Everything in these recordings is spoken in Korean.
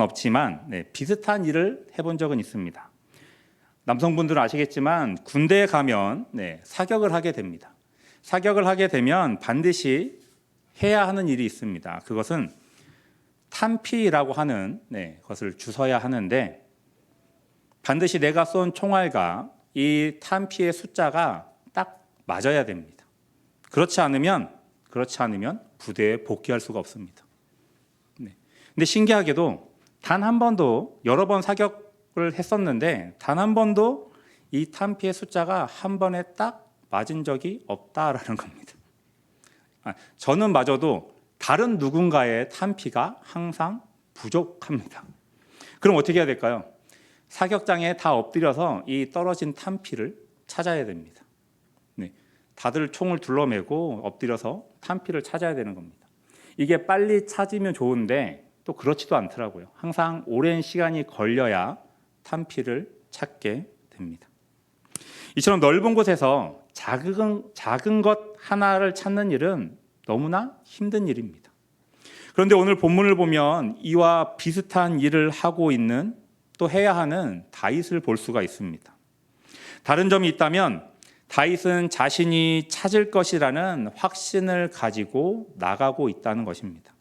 없지만 비슷한 일을 해본 적은 있습니다. 남성분들은 아시겠지만 군대에 가면 사격을 하게 됩니다. 사격을 하게 되면 반드시 해야 하는 일이 있습니다. 그것은 탄피라고 하는 것을 주워야 하는데 반드시 내가 쏜 총알과 이 탄피의 숫자가 딱 맞아야 됩니다. 그렇지 않으면 부대에 복귀할 수가 없습니다. 근데 신기하게도 단 한 번도 여러 번 사격을 했었는데 단 한 번도 이 탄피의 숫자가 한 번에 딱 맞은 적이 없다라는 겁니다. 저는 마저도 다른 누군가의 탄피가 항상 부족합니다. 그럼 어떻게 해야 될까요? 사격장에 다 엎드려서 이 떨어진 탄피를 찾아야 됩니다. 다들 총을 둘러매고 엎드려서 탄피를 찾아야 되는 겁니다. 이게 빨리 찾으면 좋은데 또 그렇지도 않더라고요. 항상 오랜 시간이 걸려야 탄피를 찾게 됩니다. 이처럼 넓은 곳에서 작은 것 하나를 찾는 일은 너무나 힘든 일입니다. 그런데 오늘 본문을 보면 이와 비슷한 일을 하고 있는 또 해야 하는 다윗을 볼 수가 있습니다. 다른 점이 있다면 다윗은 자신이 찾을 것이라는 확신을 가지고 나가고 있다는 것입니다.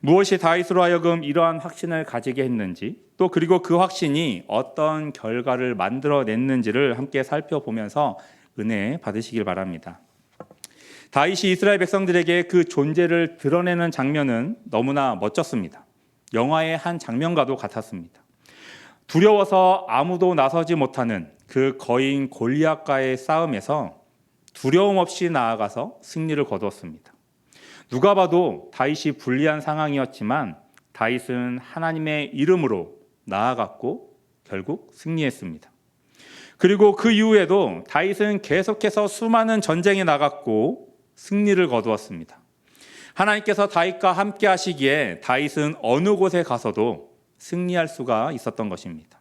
무엇이 다윗으로 하여금 이러한 확신을 가지게 했는지 또 그리고 그 확신이 어떤 결과를 만들어냈는지를 함께 살펴보면서 은혜 받으시길 바랍니다. 다윗이 이스라엘 백성들에게 그 존재를 드러내는 장면은 너무나 멋졌습니다. 영화의 한 장면과도 같았습니다. 두려워서 아무도 나서지 못하는 그 거인 골리앗과의 싸움에서 두려움 없이 나아가서 승리를 거두었습니다. 누가 봐도 다윗이 불리한 상황이었지만 다윗은 하나님의 이름으로 나아갔고 결국 승리했습니다. 그리고 그 이후에도 다윗은 계속해서 수많은 전쟁에 나갔고 승리를 거두었습니다. 하나님께서 다윗과 함께 하시기에 다윗은 어느 곳에 가서도 승리할 수가 있었던 것입니다.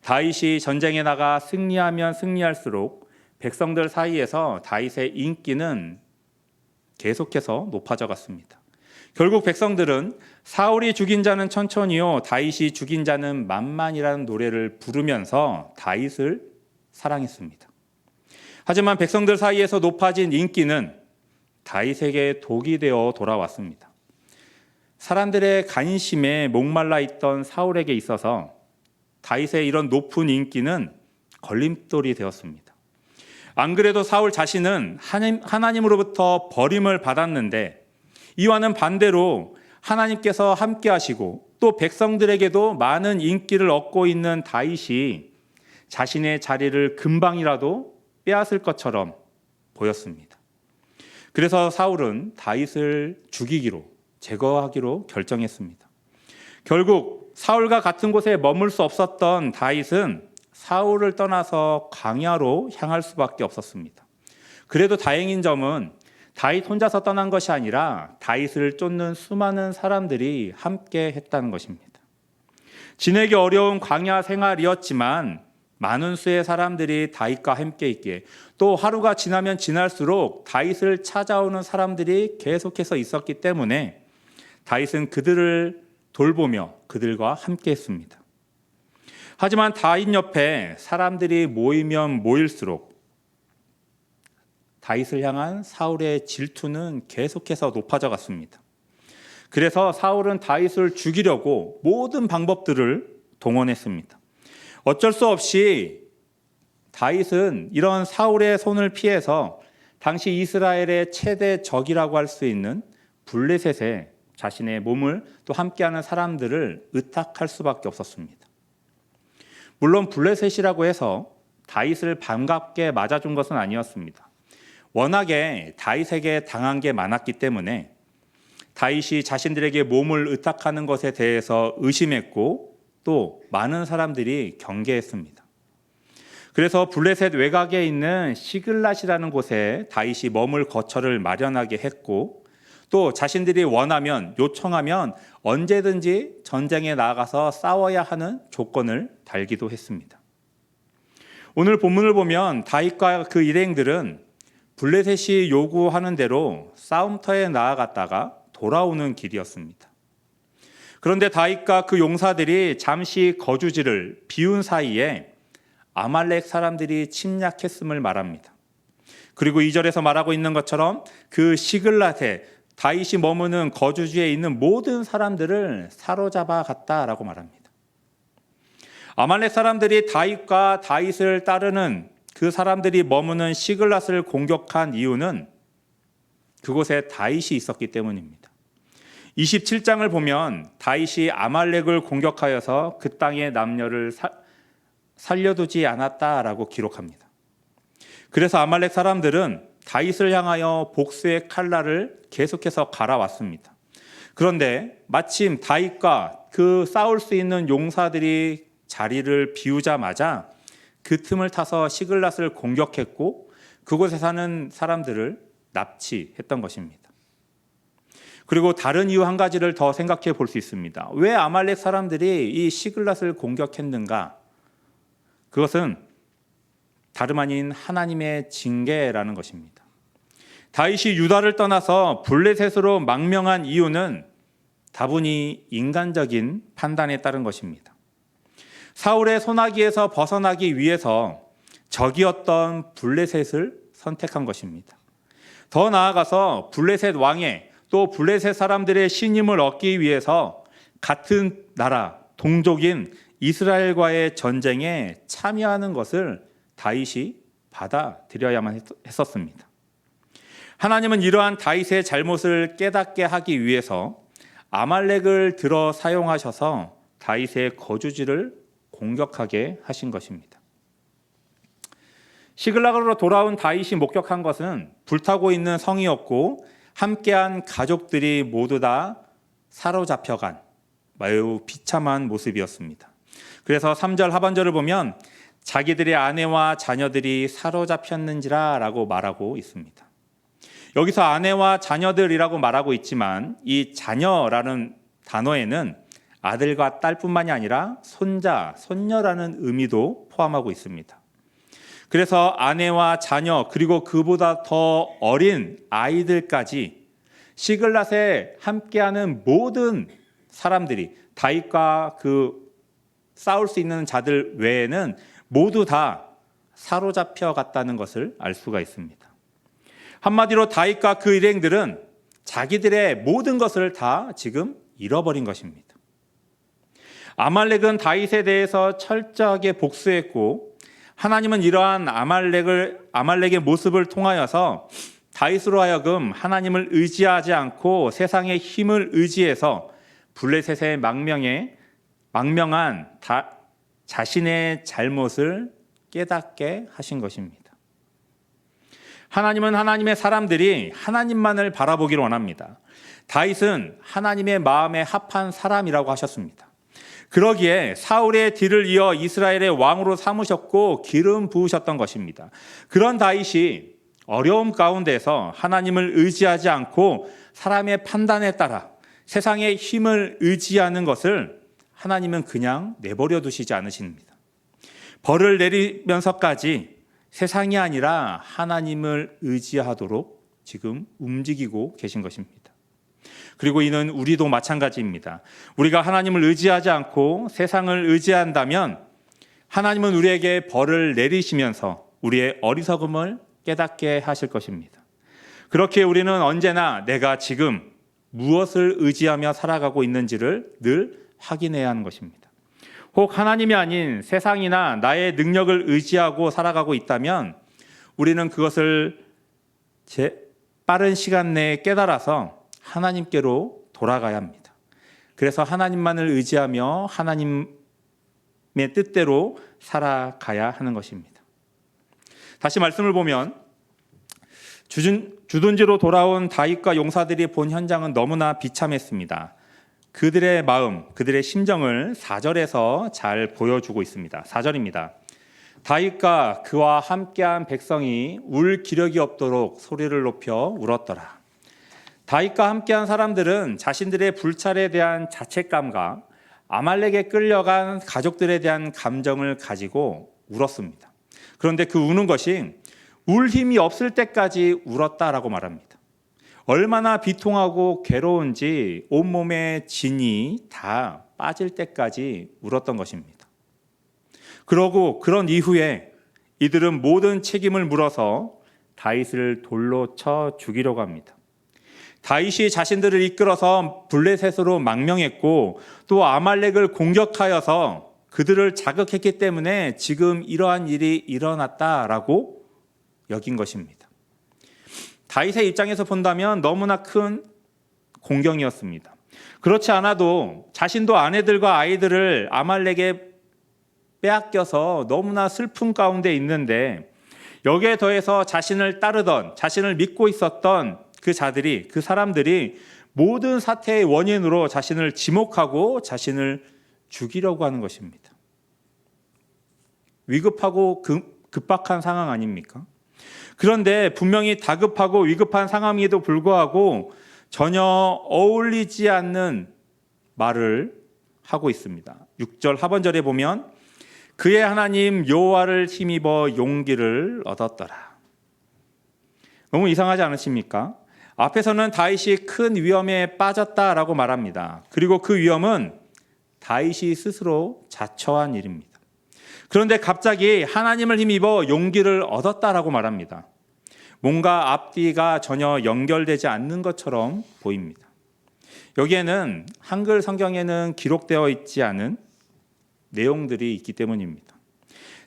다윗이 전쟁에 나가 승리하면 승리할수록 백성들 사이에서 다윗의 인기는 계속해서 높아져 갔습니다. 결국 백성들은 사울이 죽인 자는 천천히요 다윗이 죽인 자는 만만이라는 노래를 부르면서 다윗을 사랑했습니다. 하지만 백성들 사이에서 높아진 인기는 다윗에게 독이 되어 돌아왔습니다. 사람들의 관심에 목말라 있던 사울에게 있어서 다윗의 이런 높은 인기는 걸림돌이 되었습니다. 안 그래도 사울 자신은 하나님으로부터 버림을 받았는데 이와는 반대로 하나님께서 함께 하시고 또 백성들에게도 많은 인기를 얻고 있는 다윗이 자신의 자리를 금방이라도 빼앗을 것처럼 보였습니다. 그래서 사울은 다윗을 죽이기로 제거하기로 결정했습니다. 결국 사울과 같은 곳에 머물 수 없었던 다윗은 사울을 떠나서 광야로 향할 수밖에 없었습니다. 그래도 다행인 점은 다윗 혼자서 떠난 것이 아니라 다윗을 쫓는 수많은 사람들이 함께 했다는 것입니다. 지내기 어려운 광야 생활이었지만 많은 수의 사람들이 다윗과 함께 있기에 또 하루가 지나면 지날수록 다윗을 찾아오는 사람들이 계속해서 있었기 때문에 다윗은 그들을 돌보며 그들과 함께 했습니다. 하지만 다윗 옆에 사람들이 모이면 모일수록 다윗을 향한 사울의 질투는 계속해서 높아져 갔습니다. 그래서 사울은 다윗을 죽이려고 모든 방법들을 동원했습니다. 어쩔 수 없이 다윗은 이런 사울의 손을 피해서 당시 이스라엘의 최대 적이라고 할 수 있는 블레셋에 자신의 몸을 또 함께하는 사람들을 의탁할 수밖에 없었습니다. 물론 블레셋이라고 해서 다윗을 반갑게 맞아준 것은 아니었습니다. 워낙에 다윗에게 당한 게 많았기 때문에 다윗이 자신들에게 몸을 의탁하는 것에 대해서 의심했고 또 많은 사람들이 경계했습니다. 그래서 블레셋 외곽에 있는 시글랏이라는 곳에 다윗이 머물 거처를 마련하게 했고 또 자신들이 원하면 요청하면 언제든지 전쟁에 나가서 싸워야 하는 조건을 달기도 했습니다. 오늘 본문을 보면 다윗과 그 일행들은 블레셋이 요구하는 대로 싸움터에 나아갔다가 돌아오는 길이었습니다. 그런데 다윗과 그 용사들이 잠시 거주지를 비운 사이에 아말렉 사람들이 침략했음을 말합니다. 그리고 2절에서 말하고 있는 것처럼 그 시글랏에 다윗이 머무는 거주지에 있는 모든 사람들을 사로잡아 갔다라고 말합니다. 아말렉 사람들이 다윗과 다윗을 따르는 그 사람들이 머무는 시글랏을 공격한 이유는 그곳에 다윗이 있었기 때문입니다. 27장을 보면 다윗이 아말렉을 공격하여서 그 땅의 남녀를 살려두지 않았다라고 기록합니다. 그래서 아말렉 사람들은 다윗을 향하여 복수의 칼날을 계속해서 갈아왔습니다. 그런데 마침 다윗과 그 싸울 수 있는 용사들이 자리를 비우자마자 그 틈을 타서 시글랏을 공격했고 그곳에 사는 사람들을 납치했던 것입니다. 그리고 다른 이유 한 가지를 더 생각해 볼 수 있습니다. 왜 아말렉 사람들이 이 시글랏을 공격했는가? 그것은 다름 아닌 하나님의 징계라는 것입니다. 다윗이 유다를 떠나서 블레셋으로 망명한 이유는 다분히 인간적인 판단에 따른 것입니다. 사울의 손아귀에서 벗어나기 위해서 적이었던 블레셋을 선택한 것입니다. 더 나아가서 블레셋 왕의 또 블레셋 사람들의 신임을 얻기 위해서 같은 나라, 동족인 이스라엘과의 전쟁에 참여하는 것을 다윗이 받아들여야만 했었습니다. 하나님은 이러한 다윗의 잘못을 깨닫게 하기 위해서 아말렉을 들어 사용하셔서 다윗의 거주지를 공격하게 하신 것입니다. 시글락으로 돌아온 다윗이 목격한 것은 불타고 있는 성이었고 함께한 가족들이 모두 다 사로잡혀간 매우 비참한 모습이었습니다. 그래서 3절 하반절을 보면 자기들의 아내와 자녀들이 사로잡혔는지라 라고 말하고 있습니다. 여기서 아내와 자녀들이라고 말하고 있지만 이 자녀라는 단어에는 아들과 딸뿐만이 아니라 손자, 손녀라는 의미도 포함하고 있습니다. 그래서 아내와 자녀 그리고 그보다 더 어린 아이들까지 시글랏에 함께하는 모든 사람들이 다윗과 그 싸울 수 있는 자들 외에는 모두 다 사로잡혀 갔다는 것을 알 수가 있습니다. 한마디로 다윗과 그 일행들은 자기들의 모든 것을 다 지금 잃어버린 것입니다. 아말렉은 다윗에 대해서 철저하게 복수했고 하나님은 이러한 아말렉의 모습을 통하여서 다윗으로 하여금 하나님을 의지하지 않고 세상의 힘을 의지해서 블레셋의 망명한 자신의 잘못을 깨닫게 하신 것입니다. 하나님은 하나님의 사람들이 하나님만을 바라보기를 원합니다. 다윗은 하나님의 마음에 합한 사람이라고 하셨습니다. 그러기에 사울의 뒤를 이어 이스라엘의 왕으로 삼으셨고 기름 부으셨던 것입니다. 그런 다윗이 어려움 가운데서 하나님을 의지하지 않고 사람의 판단에 따라 세상의 힘을 의지하는 것을 하나님은 그냥 내버려 두시지 않으십니다. 벌을 내리면서까지 세상이 아니라 하나님을 의지하도록 지금 움직이고 계신 것입니다. 그리고 이는 우리도 마찬가지입니다. 우리가 하나님을 의지하지 않고 세상을 의지한다면 하나님은 우리에게 벌을 내리시면서 우리의 어리석음을 깨닫게 하실 것입니다. 그렇게 우리는 언제나 내가 지금 무엇을 의지하며 살아가고 있는지를 늘 확인해야 하는 것입니다. 혹 하나님이 아닌 세상이나 나의 능력을 의지하고 살아가고 있다면 우리는 그것을 빠른 시간 내에 깨달아서 하나님께로 돌아가야 합니다. 그래서 하나님만을 의지하며 하나님의 뜻대로 살아가야 하는 것입니다. 다시 말씀을 보면 주둔지로 돌아온 다윗과 용사들이 본 현장은 너무나 비참했습니다. 그들의 마음, 그들의 심정을 4절에서 잘 보여주고 있습니다. 4절입니다. 다윗과 그와 함께한 백성이 울 기력이 없도록 소리를 높여 울었더라. 다윗과 함께한 사람들은 자신들의 불찰에 대한 자책감과 아말렉에 끌려간 가족들에 대한 감정을 가지고 울었습니다. 그런데 그 우는 것이 울 힘이 없을 때까지 울었다라고 말합니다. 얼마나 비통하고 괴로운지 온몸에 진이 다 빠질 때까지 울었던 것입니다. 그러고 그런 이후에 이들은 모든 책임을 물어서 다윗을 돌로 쳐 죽이려고 합니다. 다윗이 자신들을 이끌어서 블레셋으로 망명했고 또 아말렉을 공격하여서 그들을 자극했기 때문에 지금 이러한 일이 일어났다라고 여긴 것입니다. 다윗의 입장에서 본다면 너무나 큰 공경이었습니다. 그렇지 않아도 자신도 아내들과 아이들을 아말렉에 빼앗겨서 너무나 슬픔 가운데 있는데 여기에 더해서 자신을 따르던, 자신을 믿고 있었던 그 사람들이 모든 사태의 원인으로 자신을 지목하고 자신을 죽이려고 하는 것입니다. 위급하고 급박한 상황 아닙니까? 그런데 분명히 다급하고 위급한 상황에도 불구하고 전혀 어울리지 않는 말을 하고 있습니다. 6절 하반절에 보면 그의 하나님 여호와를 힘입어 용기를 얻었더라. 너무 이상하지 않으십니까? 앞에서는 다윗이 큰 위험에 빠졌다라고 말합니다. 그리고 그 위험은 다윗이 스스로 자처한 일입니다. 그런데 갑자기 하나님을 힘입어 용기를 얻었다라고 말합니다. 뭔가 앞뒤가 전혀 연결되지 않는 것처럼 보입니다. 여기에는 한글 성경에는 기록되어 있지 않은 내용들이 있기 때문입니다.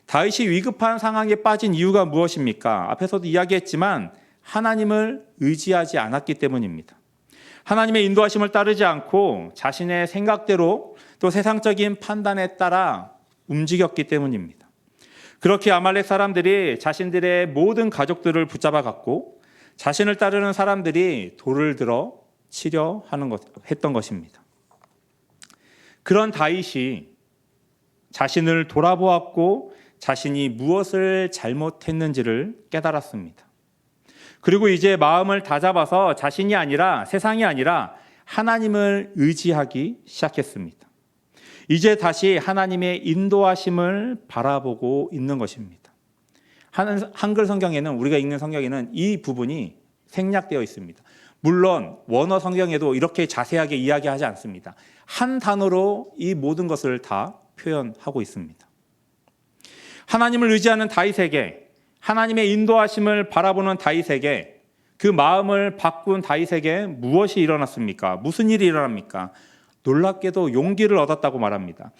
다윗이 위급한 상황에 빠진 이유가 무엇입니까? 앞에서도 이야기했지만 하나님을 의지하지 않았기 때문입니다. 하나님의 인도하심을 따르지 않고 자신의 생각대로 또 세상적인 판단에 따라 움직였기 때문입니다. 그렇게 아말렉 사람들이 자신들의 모든 가족들을 붙잡아 갔고 자신을 따르는 사람들이 돌을 들어 치려 했던 것입니다. 그런 다윗이 자신을 돌아보았고 자신이 무엇을 잘못했는지를 깨달았습니다. 그리고 이제 마음을 다잡아서 자신이 아니라 세상이 아니라 하나님을 의지하기 시작했습니다. 이제 다시 하나님의 인도하심을 바라보고 있는 것입니다. 한글 성경에는 우리가 읽는 성경에는 이 부분이 생략되어 있습니다. 물론 원어 성경에도 이렇게 자세하게 이야기하지 않습니다. 한 단어로 이 모든 것을 다 표현하고 있습니다. 하나님을 의지하는 다윗에게 하나님의 인도하심을 바라보는 다윗에게 그 마음을 바꾼 다윗에게 무엇이 일어났습니까? 무슨 일이 일어납니까? 놀랍게도 용기를 얻었다고 말합니다.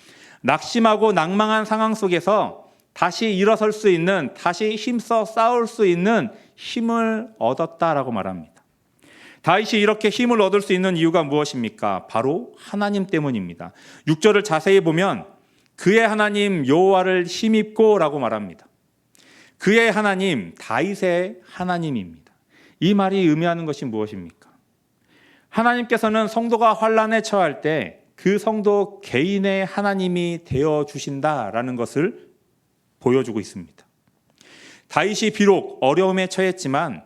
낙심하고 낭망한 상황 속에서 다시 일어설 수 있는, 다시 힘써 싸울 수 있는 힘을 얻었다라고 말합니다. 다윗이 이렇게 힘을 얻을 수 있는 이유가 무엇입니까? 바로 하나님 때문입니다. 6절을 자세히 보면 그의 하나님 여호와를 힘입고라고 말합니다. 그의 하나님, 다윗의 하나님입니다. 이 말이 의미하는 것이 무엇입니까? 하나님께서는 성도가 환난에 처할 때 그 성도 개인의 하나님이 되어 주신다라는 것을 보여주고 있습니다. 다윗이 비록 어려움에 처했지만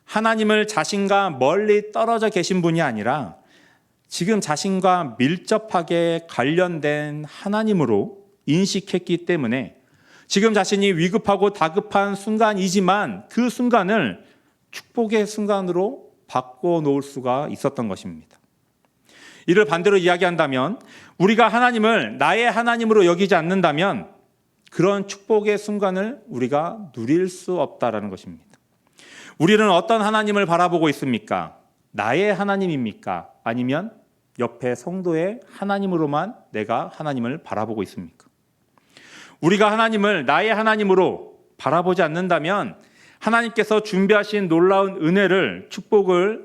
하나님을 자신과 멀리 떨어져 계신 분이 아니라 지금 자신과 밀접하게 관련된 하나님으로 인식했기 때문에 지금 자신이 위급하고 다급한 순간이지만 그 순간을 축복의 순간으로 바꿔놓을 수가 있었던 것입니다. 이를 반대로 이야기한다면 우리가 하나님을 나의 하나님으로 여기지 않는다면 그런 축복의 순간을 우리가 누릴 수 없다라는 것입니다. 우리는 어떤 하나님을 바라보고 있습니까? 나의 하나님입니까? 아니면 옆에 성도의 하나님으로만 내가 하나님을 바라보고 있습니까? 우리가 하나님을 나의 하나님으로 바라보지 않는다면 하나님께서 준비하신 놀라운 은혜를, 축복을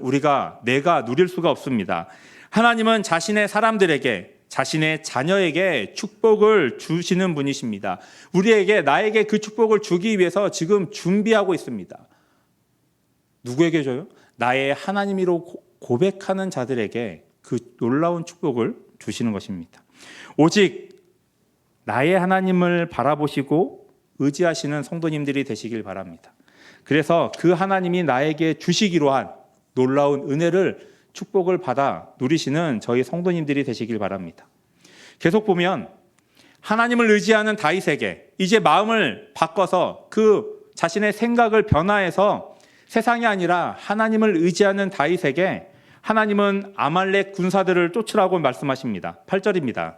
내가 누릴 수가 없습니다. 하나님은 자신의 사람들에게, 자신의 자녀에게 축복을 주시는 분이십니다. 나에게 그 축복을 주기 위해서 지금 준비하고 있습니다. 누구에게 줘요? 나의 하나님이로 고백하는 자들에게 그 놀라운 축복을 주시는 것입니다. 오직 나의 하나님을 바라보시고 의지하시는 성도님들이 되시길 바랍니다. 그래서 그 하나님이 나에게 주시기로 한 놀라운 은혜를, 축복을 받아 누리시는 저희 성도님들이 되시길 바랍니다. 계속 보면 하나님을 의지하는 다윗에게 이제 마음을 바꿔서 그 자신의 생각을 변화해서 세상이 아니라 하나님을 의지하는 다윗에게 하나님은 아말렉 군사들을 쫓으라고 말씀하십니다. 8절입니다.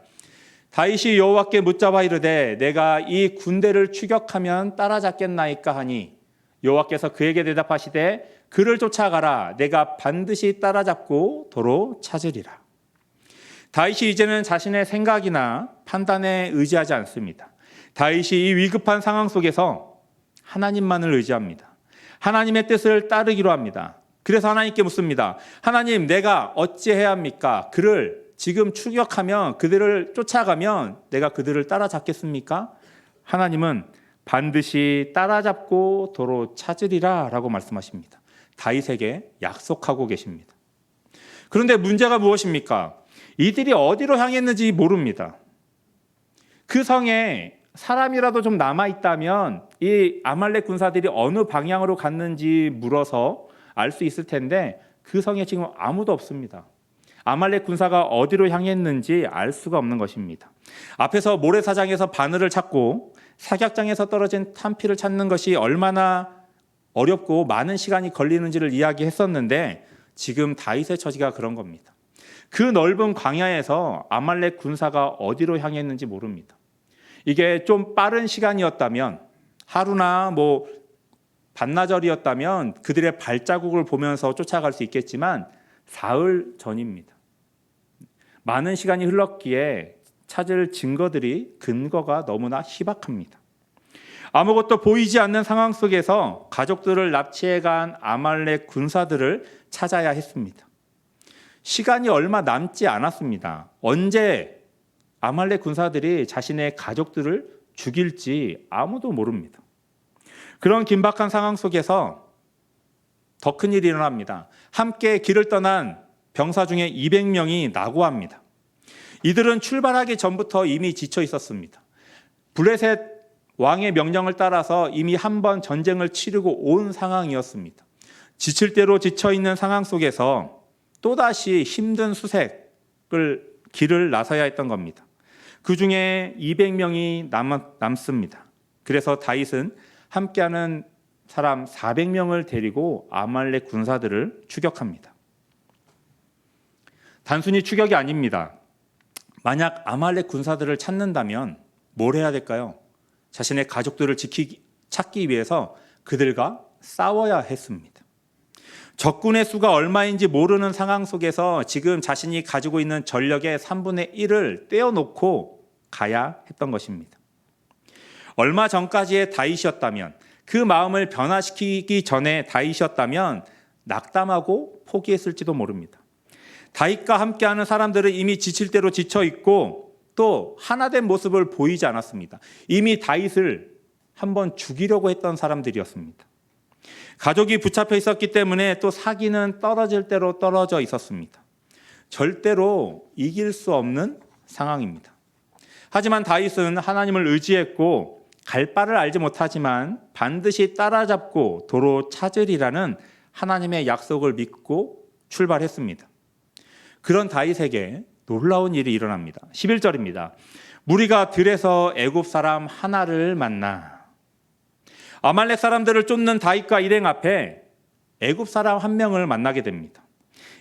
다윗이 여호와께 묻자와 이르되 내가 이 군대를 추격하면 따라잡겠나이까 하니 여호와께서 그에게 대답하시되 그를 쫓아가라. 내가 반드시 따라잡고 도로 찾으리라. 다윗이 이제는 자신의 생각이나 판단에 의지하지 않습니다. 다윗이 이 위급한 상황 속에서 하나님만을 의지합니다. 하나님의 뜻을 따르기로 합니다. 그래서 하나님께 묻습니다. 하나님, 내가 어찌해야 합니까? 그를 지금 추격하면, 그들을 쫓아가면 내가 그들을 따라잡겠습니까? 하나님은 반드시 따라잡고 도로 찾으리라 라고 말씀하십니다. 다윗에게 약속하고 계십니다. 그런데 문제가 무엇입니까? 이들이 어디로 향했는지 모릅니다. 그 성에 사람이라도 좀 남아있다면 이 아말렉 군사들이 어느 방향으로 갔는지 물어서 알 수 있을 텐데 그 성에 지금 아무도 없습니다. 아말렉 군사가 어디로 향했는지 알 수가 없는 것입니다. 앞에서 모래사장에서 바늘을 찾고 사격장에서 떨어진 탄피를 찾는 것이 얼마나 어렵고 많은 시간이 걸리는지를 이야기했었는데 지금 다윗의 처지가 그런 겁니다. 그 넓은 광야에서 아말렉 군사가 어디로 향했는지 모릅니다. 이게 좀 빠른 시간이었다면 하루나 반나절이었다면 그들의 발자국을 보면서 쫓아갈 수 있겠지만 사흘 전입니다. 많은 시간이 흘렀기에 찾을 근거가 너무나 희박합니다. 아무것도 보이지 않는 상황 속에서 가족들을 납치해간 아말렉 군사들을 찾아야 했습니다. 시간이 얼마 남지 않았습니다. 언제 아말렉 군사들이 자신의 가족들을 죽일지 아무도 모릅니다. 그런 긴박한 상황 속에서 더 큰 일이 일어납니다. 함께 길을 떠난 병사 중에 200명이 낙오합니다. 이들은 출발하기 전부터 이미 지쳐 있었습니다. 블레셋 왕의 명령을 따라서 이미 한 번 전쟁을 치르고 온 상황이었습니다. 지칠 대로 지쳐있는 상황 속에서 또다시 힘든 길을 나서야 했던 겁니다. 그 중에 200명이 남습니다. 그래서 다윗은 함께하는 사람 400명을 데리고 아말렉 군사들을 추격합니다. 단순히 추격이 아닙니다. 만약 아말렉 군사들을 찾는다면 뭘 해야 될까요? 자신의 가족들을 찾기 위해서 그들과 싸워야 했습니다. 적군의 수가 얼마인지 모르는 상황 속에서 지금 자신이 가지고 있는 전력의 3분의 1을 떼어놓고 가야 했던 것입니다. 얼마 전까지의 다윗이었다면, 그 마음을 변화시키기 전에 다윗이었다면 낙담하고 포기했을지도 모릅니다. 다윗과 함께하는 사람들은 이미 지칠 대로 지쳐 있고 또 하나된 모습을 보이지 않았습니다. 이미 다윗을 한번 죽이려고 했던 사람들이었습니다. 가족이 붙잡혀 있었기 때문에 또 사기는 떨어질 대로 떨어져 있었습니다. 절대로 이길 수 없는 상황입니다. 하지만 다윗은 하나님을 의지했고 갈 바를 알지 못하지만 반드시 따라잡고 도로 찾으리라는 하나님의 약속을 믿고 출발했습니다. 그런 다윗에게 놀라운 일이 일어납니다. 11절입니다. 무리가 들에서 애굽 사람 하나를 만나. 아말렉 사람들을 쫓는 다윗과 일행 앞에 애굽 사람 한 명을 만나게 됩니다.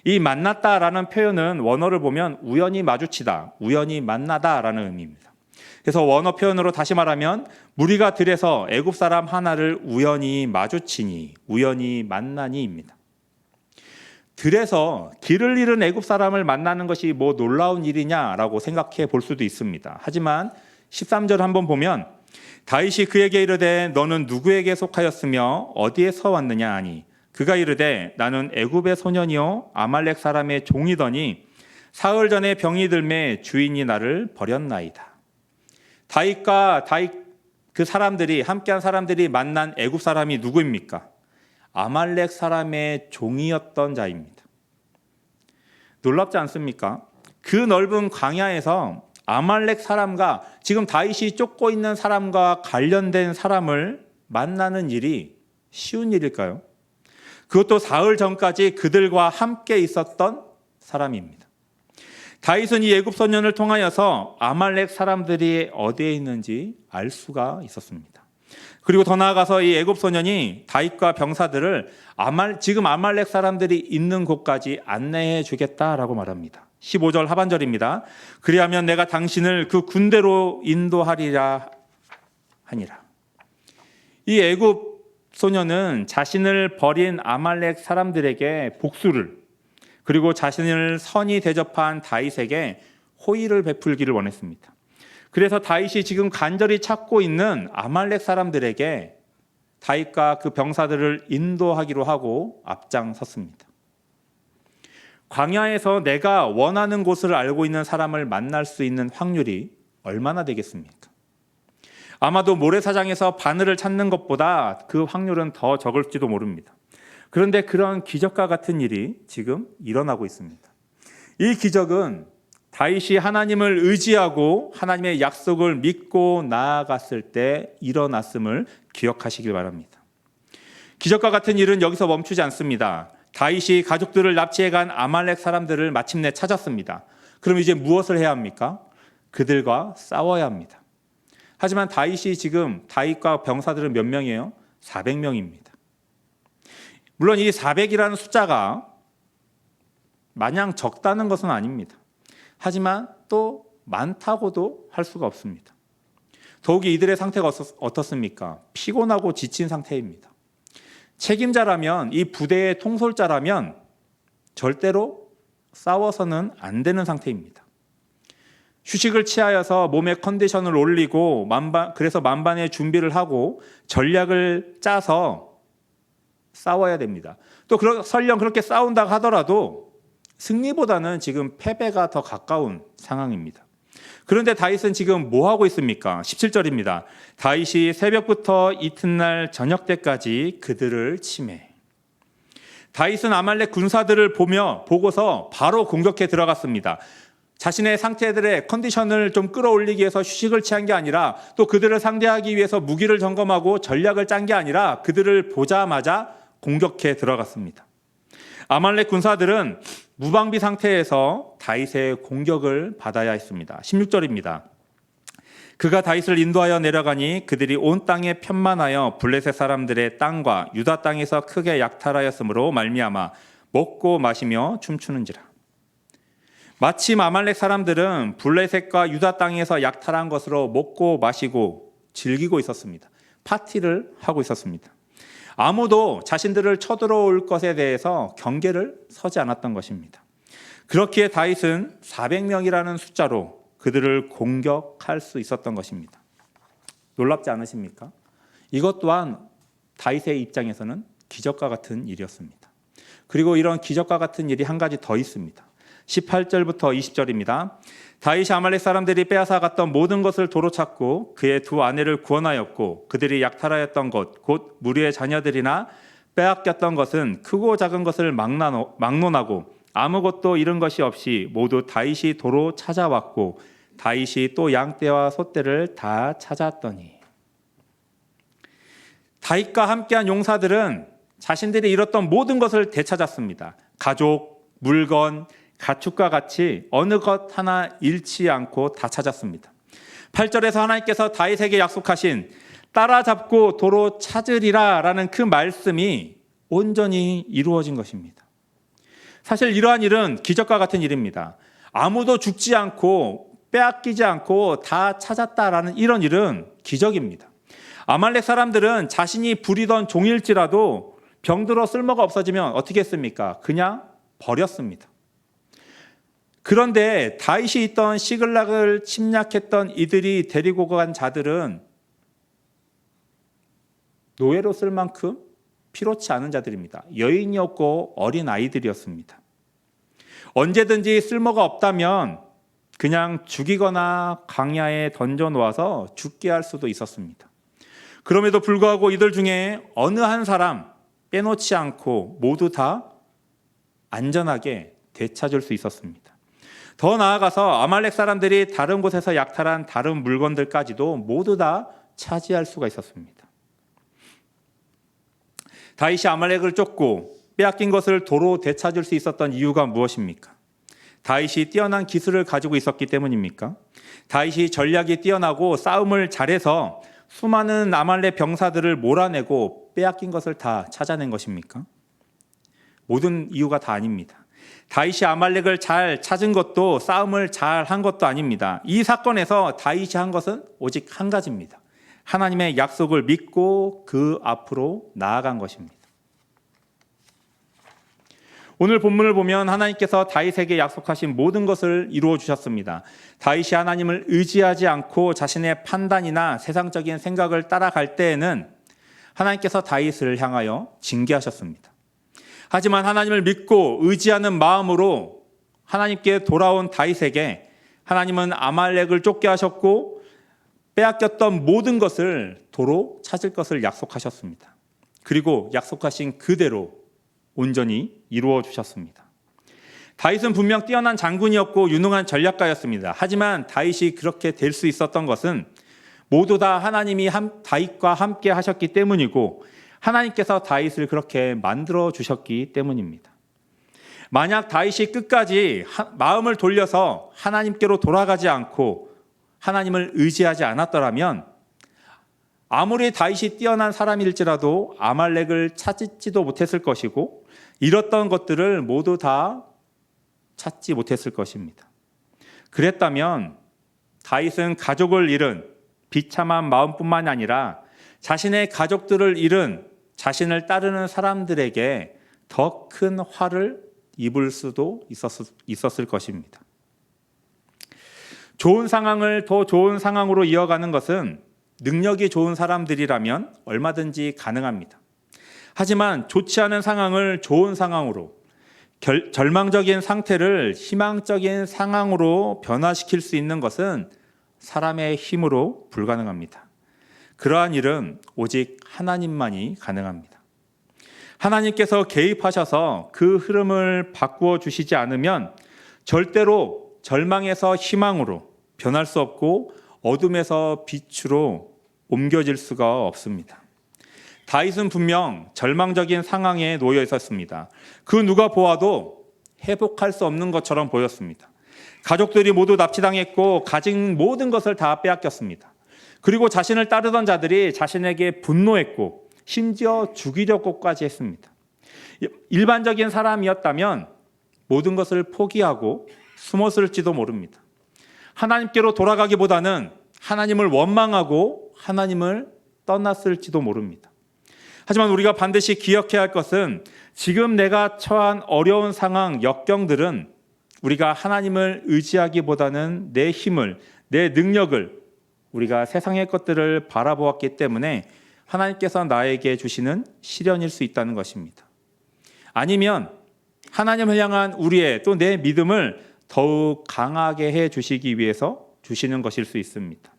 이 만났다라는 표현은 원어를 보면 우연히 마주치다, 우연히 만나다라는 의미입니다. 그래서 원어 표현으로 다시 말하면 무리가 들에서 애굽 사람 하나를 우연히 마주치니, 우연히 만나니입니다. 들에서 길을 잃은 애굽 사람을 만나는 것이 뭐 놀라운 일이냐라고 생각해 볼 수도 있습니다. 하지만 13절 한번 보면 다윗이 그에게 이르되 너는 누구에게 속하였으며 어디에서 왔느냐 하니 그가 이르되 나는 애굽의 소년이요 아말렉 사람의 종이더니 사흘 전에 병이 들매 주인이 나를 버렸나이다. 다윗과 그 사람들이 함께한 사람들이 만난 애굽 사람이 누구입니까? 아말렉 사람의 종이었던 자입니다. 놀랍지 않습니까? 그 넓은 광야에서 아말렉 사람과 지금 다윗이 쫓고 있는 사람과 관련된 사람을 만나는 일이 쉬운 일일까요? 그것도 사흘 전까지 그들과 함께 있었던 사람입니다. 다윗은 이 애굽 소년을 통하여서 아말렉 사람들이 어디에 있는지 알 수가 있었습니다. 그리고 더 나아가서 이 애굽 소년이 다윗과 병사들을 지금 아말렉 사람들이 있는 곳까지 안내해 주겠다라고 말합니다. 15절 하반절입니다. 그리하면 내가 당신을 그 군대로 인도하리라 하니라. 이 애굽 소년은 자신을 버린 아말렉 사람들에게 복수를, 그리고 자신을 선히 대접한 다윗에게 호의를 베풀기를 원했습니다. 그래서 다윗이 지금 간절히 찾고 있는 아말렉 사람들에게 다윗과 그 병사들을 인도하기로 하고 앞장섰습니다. 광야에서 내가 원하는 곳을 알고 있는 사람을 만날 수 있는 확률이 얼마나 되겠습니까? 아마도 모래사장에서 바늘을 찾는 것보다 그 확률은 더 적을지도 모릅니다. 그런데 그런 기적과 같은 일이 지금 일어나고 있습니다. 이 기적은 다윗이 하나님을 의지하고 하나님의 약속을 믿고 나아갔을 때 일어났음을 기억하시길 바랍니다. 기적과 같은 일은 여기서 멈추지 않습니다. 다윗이 가족들을 납치해간 아말렉 사람들을 마침내 찾았습니다. 그럼 이제 무엇을 해야 합니까? 그들과 싸워야 합니다. 하지만 다윗이 지금 다윗과 병사들은 몇 명이에요? 400명입니다. 물론 이 400이라는 숫자가 마냥 적다는 것은 아닙니다. 하지만 또 많다고도 할 수가 없습니다. 더욱이 이들의 상태가 어떻습니까? 피곤하고 지친 상태입니다. 책임자라면, 이 부대의 통솔자라면 절대로 싸워서는 안 되는 상태입니다. 휴식을 취하여서 몸의 컨디션을 올리고 그래서 만반의 준비를 하고 전략을 짜서 싸워야 됩니다. 또 설령 그렇게 싸운다고 하더라도 승리보다는 지금 패배가 더 가까운 상황입니다. 그런데 다윗은 지금 뭐 하고 있습니까? 17절입니다. 다윗이 새벽부터 이튿날 저녁 때까지 그들을 치매. 다윗은 아말렉 군사들을 보고서 바로 공격해 들어갔습니다. 자신의 상태들의 컨디션을 좀 끌어올리기 위해서 휴식을 취한 게 아니라, 또 그들을 상대하기 위해서 무기를 점검하고 전략을 짠 게 아니라 그들을 보자마자 공격해 들어갔습니다. 아말렉 군사들은 무방비 상태에서 다윗의 공격을 받아야 했습니다. 16절입니다. 그가 다윗을 인도하여 내려가니 그들이 온 땅에 편만하여 블레셋 사람들의 땅과 유다 땅에서 크게 약탈하였으므로 말미암아 먹고 마시며 춤추는지라. 마침 아말렉 사람들은 블레셋과 유다 땅에서 약탈한 것으로 먹고 마시고 즐기고 있었습니다. 파티를 하고 있었습니다. 아무도 자신들을 쳐들어올 것에 대해서 경계를 서지 않았던 것입니다. 그렇기에 다윗은 400명이라는 숫자로 그들을 공격할 수 있었던 것입니다. 놀랍지 않으십니까? 이것 또한 다윗의 입장에서는 기적과 같은 일이었습니다. 그리고 이런 기적과 같은 일이 한 가지 더 있습니다. 18절부터 20절입니다. 다윗이 아말렉 사람들이 빼앗아갔던 모든 것을 도로 찾고 그의 두 아내를 구원하였고 그들이 약탈하였던 것 곧 무리의 자녀들이나 빼앗겼던 것은 크고 작은 것을 막론하고 아무것도 잃은 것이 없이 모두 다윗이 도로 찾아왔고 다윗이 또 양떼와 소떼를 다 찾았더니. 다윗과 함께한 용사들은 자신들이 잃었던 모든 것을 되찾았습니다. 가족, 물건, 가축과 같이 어느 것 하나 잃지 않고 다 찾았습니다. 8절에서 하나님께서 다윗에게 약속하신 따라잡고 도로 찾으리라 라는 그 말씀이 온전히 이루어진 것입니다. 사실 이러한 일은 기적과 같은 일입니다. 아무도 죽지 않고 빼앗기지 않고 다 찾았다라는 이런 일은 기적입니다. 아말렉 사람들은 자신이 부리던 종일지라도 병들어 쓸모가 없어지면 어떻게 했습니까? 그냥 버렸습니다. 그런데 다윗이 있던 시글락을 침략했던 이들이 데리고 간 자들은 노예로 쓸 만큼 필요치 않은 자들입니다. 여인이었고 어린 아이들이었습니다. 언제든지 쓸모가 없다면 그냥 죽이거나 강야에 던져놓아서 죽게 할 수도 있었습니다. 그럼에도 불구하고 이들 중에 어느 한 사람 빼놓지 않고 모두 다 안전하게 되찾을 수 있었습니다. 더 나아가서 아말렉 사람들이 다른 곳에서 약탈한 다른 물건들까지도 모두 다 차지할 수가 있었습니다. 다윗이 아말렉을 쫓고 빼앗긴 것을 도로 되찾을 수 있었던 이유가 무엇입니까? 다윗이 뛰어난 기술을 가지고 있었기 때문입니까? 다윗이 전략이 뛰어나고 싸움을 잘해서 수많은 아말렉 병사들을 몰아내고 빼앗긴 것을 다 찾아낸 것입니까? 모든 이유가 다 아닙니다. 다윗이 아말렉을 잘 찾은 것도 싸움을 잘 한 것도 아닙니다. 이 사건에서 다윗이 한 것은 오직 한 가지입니다. 하나님의 약속을 믿고 그 앞으로 나아간 것입니다. 오늘 본문을 보면 하나님께서 다윗에게 약속하신 모든 것을 이루어 주셨습니다. 다윗이 하나님을 의지하지 않고 자신의 판단이나 세상적인 생각을 따라갈 때에는 하나님께서 다윗을 향하여 징계하셨습니다. 하지만 하나님을 믿고 의지하는 마음으로 하나님께 돌아온 다윗에게 하나님은 아말렉을 쫓게 하셨고 빼앗겼던 모든 것을 도로 찾을 것을 약속하셨습니다. 그리고 약속하신 그대로 온전히 이루어 주셨습니다. 다윗은 분명 뛰어난 장군이었고 유능한 전략가였습니다. 하지만 다윗이 그렇게 될 수 있었던 것은 모두 다 하나님이 다윗과 함께 하셨기 때문이고 하나님께서 다윗을 그렇게 만들어 주셨기 때문입니다. 만약 다윗이 끝까지 마음을 돌려서 하나님께로 돌아가지 않고 하나님을 의지하지 않았더라면 아무리 다윗이 뛰어난 사람일지라도 아말렉을 찾지도 못했을 것이고 잃었던 것들을 모두 다 찾지 못했을 것입니다. 그랬다면 다윗은 가족을 잃은 비참한 마음뿐만 아니라 자신의 가족들을 잃은 자신을 따르는 사람들에게 더 큰 화를 입을 수도 있었을 것입니다. 좋은 상황을 더 좋은 상황으로 이어가는 것은 능력이 좋은 사람들이라면 얼마든지 가능합니다. 하지만 좋지 않은 상황을 좋은 상황으로, 절망적인 상태를 희망적인 상황으로 변화시킬 수 있는 것은 사람의 힘으로 불가능합니다. 그러한 일은 오직 하나님만이 가능합니다. 하나님께서 개입하셔서 그 흐름을 바꾸어 주시지 않으면 절대로 절망에서 희망으로 변할 수 없고 어둠에서 빛으로 옮겨질 수가 없습니다. 다윗은 분명 절망적인 상황에 놓여 있었습니다. 그 누가 보아도 회복할 수 없는 것처럼 보였습니다. 가족들이 모두 납치당했고 가진 모든 것을 다 빼앗겼습니다. 그리고 자신을 따르던 자들이 자신에게 분노했고 심지어 죽이려고까지 했습니다. 일반적인 사람이었다면 모든 것을 포기하고 숨었을지도 모릅니다. 하나님께로 돌아가기보다는 하나님을 원망하고 하나님을 떠났을지도 모릅니다. 하지만 우리가 반드시 기억해야 할 것은 지금 내가 처한 어려운 상황, 역경들은 우리가 하나님을 의지하기보다는 내 힘을, 내 능력을 우리가 세상의 것들을 바라보았기 때문에 하나님께서 나에게 주시는 시련일 수 있다는 것입니다. 아니면 하나님을 향한 우리의 또 내 믿음을 더욱 강하게 해 주시기 위해서 주시는 것일 수 있습니다.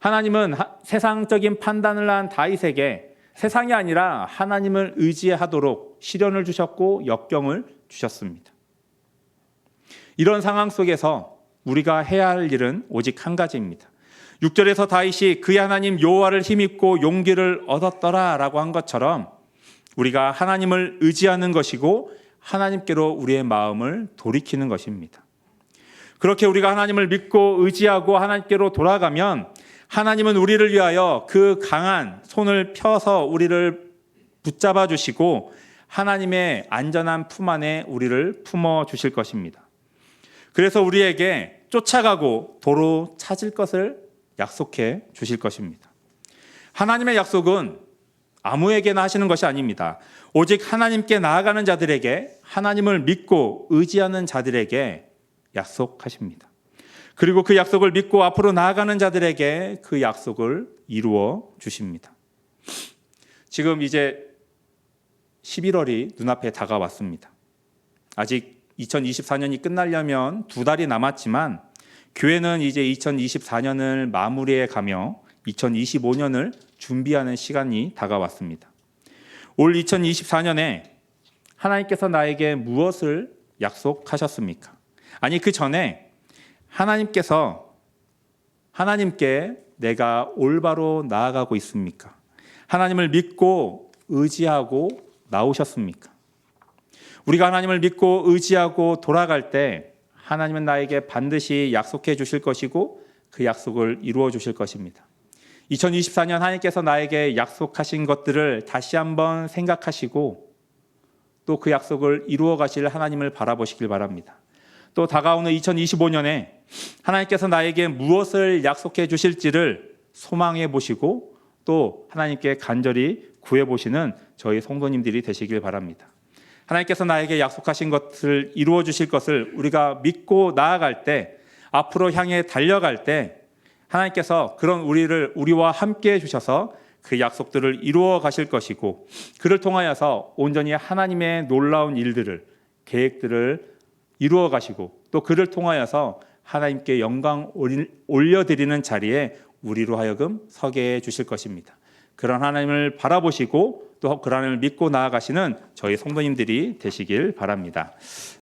하나님은 세상적인 판단을 한 다윗에게 세상이 아니라 하나님을 의지하도록 시련을 주셨고 역경을 주셨습니다. 이런 상황 속에서 우리가 해야 할 일은 오직 한 가지입니다. 6절에서 다윗이 그의 하나님 여호와를 힘입고 용기를 얻었더라 라고 한 것처럼 우리가 하나님을 의지하는 것이고 하나님께로 우리의 마음을 돌이키는 것입니다. 그렇게 우리가 하나님을 믿고 의지하고 하나님께로 돌아가면 하나님은 우리를 위하여 그 강한 손을 펴서 우리를 붙잡아 주시고 하나님의 안전한 품 안에 우리를 품어 주실 것입니다. 그래서 우리에게 쫓아가고 도로 찾을 것을 약속해 주실 것입니다. 하나님의 약속은 아무에게나 하시는 것이 아닙니다. 오직 하나님께 나아가는 자들에게, 하나님을 믿고 의지하는 자들에게 약속하십니다. 그리고 그 약속을 믿고 앞으로 나아가는 자들에게 그 약속을 이루어 주십니다. 지금 이제 11월이 눈앞에 다가왔습니다. 아직 2024년이 끝나려면 2달이 남았지만 교회는 이제 2024년을 마무리해 가며 2025년을 준비하는 시간이 다가왔습니다. 올 2024년에 하나님께서 나에게 무엇을 약속하셨습니까? 아니 그 전에 하나님께 내가 올바로 나아가고 있습니까? 하나님을 믿고 의지하고 나오셨습니까? 우리가 하나님을 믿고 의지하고 돌아갈 때 하나님은 나에게 반드시 약속해 주실 것이고 그 약속을 이루어 주실 것입니다. 2024년 하나님께서 나에게 약속하신 것들을 다시 한번 생각하시고 또 그 약속을 이루어 가실 하나님을 바라보시길 바랍니다. 또 다가오는 2025년에 하나님께서 나에게 무엇을 약속해 주실지를 소망해 보시고 또 하나님께 간절히 구해 보시는 저희 성도님들이 되시길 바랍니다. 하나님께서 나에게 약속하신 것을 이루어 주실 것을 우리가 믿고 나아갈 때, 앞으로 향해 달려갈 때 하나님께서 그런 우리와 함께 해 주셔서 그 약속들을 이루어 가실 것이고, 그를 통하여서 온전히 하나님의 놀라운 일들을, 계획들을 이루어 가시고 또 그를 통하여서 하나님께 영광 올려드리는 자리에 우리로 하여금 서게 해 주실 것입니다. 그런 하나님을 바라보시고 또 그런 하나님을 믿고 나아가시는 저희 성도님들이 되시길 바랍니다.